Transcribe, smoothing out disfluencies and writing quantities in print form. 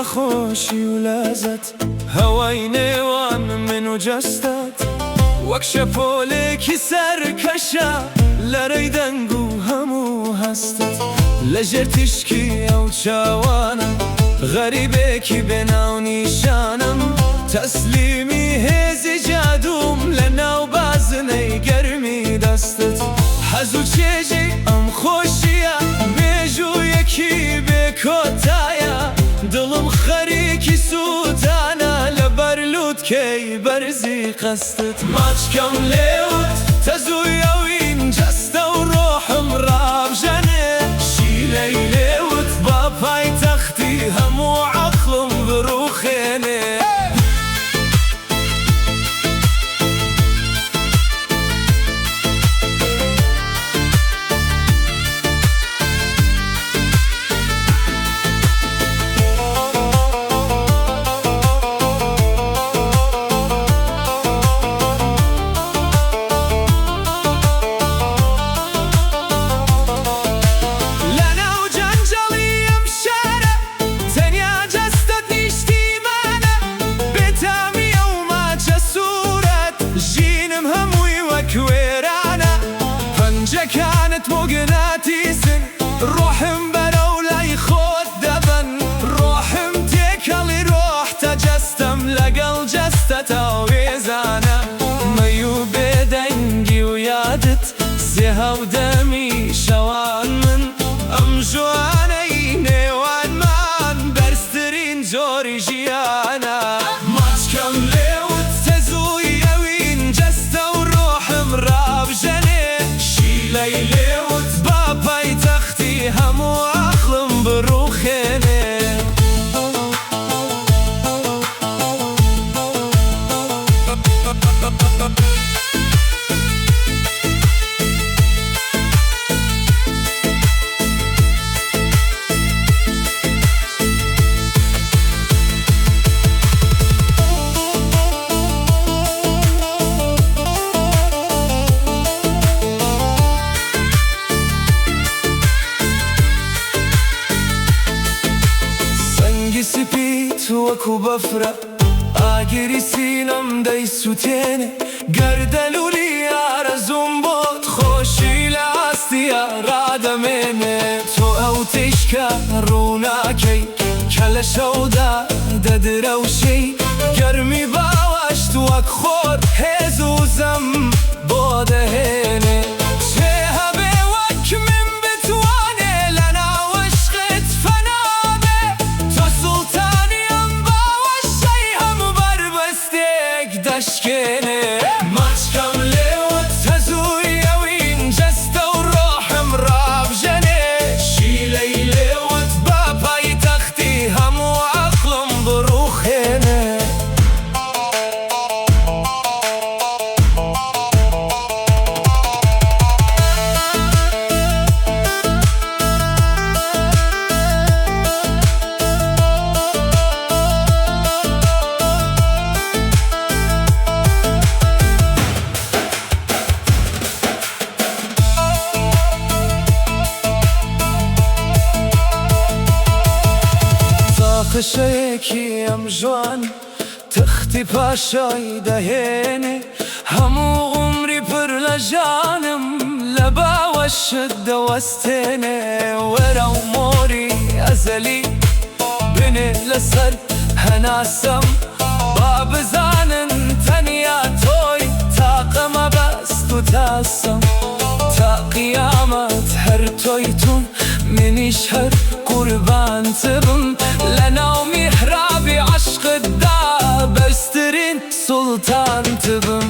خوشی و لذت هوای نێوان من و جەستەت وەک شەپۆلێکی سەرکەشە لەرەی دەنگ و هەموو هەستت لەژێر تیشکی ئەو چاوانە غەریبێکی بێناو نیشانم تەسلیمی هێزی جادوم لە ناو بازنەی گەرمی دەستت حەز و چێژی ئەم خۆشیە مێژوویەکی بێکۆتایە دڵم خەریکی سووتانە لەبەر لووتکەی بەرزی قەستت ماچکەم لێوت تەزوویەوین جەستە و ڕۆحم ڕابژەنێ شیلەی لێوت بە پایتەختی هەموو عەقڵم بڕوخێنێ كانت مغناطيسن روحم برو لای خود دبن روحم تێکەڵی روح تەجەستەم لەگەڵ جەستەتە وێزانە مەی و بێدەنگی و یادت سێ هەودەمی شەوان من ئەم ژوانەی نێوانمان بەرزترین جۆری ژیانە ماچکەم لێوت تەزووی ئەوین جەستە و ڕۆحم ڕابژەنێ لەی لێوت بە پایتەختی هەموو عەقڵم بڕوخێنێ سپیت وەکو بەفرە ئاگری سینەم دەیسووتێنێ گەردەلوولی ئارەزووم بۆت خۆشی لە ئاستیە ڕادەمێنێ تۆ ئەو تیشکە ڕووناکەی کە لە شەودا دەدرەوشەی گەرمی باوەشت وەک خۆر هێز و زەم بۆ دەهێنێ ماچکەم لێوت تەزووی ئەوین جەستە و ڕۆحم ڕابژەنێ شیلەی لێوت بە پایتەختی هەموو عەقڵم بڕوخێنێ خشەیەکی ئەم ژوان تەختی پاشای دەهێنێ هەموو عومری پڕ لە ژانم لە باوەشت دەوەستێنێ وەرە و مۆری ئەزەلی بنێ لەسەر هەناسەم با بزانن تەنیا تۆی تاقە مەبەست و تاسەم تا قیامەت هەر تۆی تون منیش هەر قوربانتبم لە ناو میحرابی عەشقتدا بەرزترین سوڵتانتبم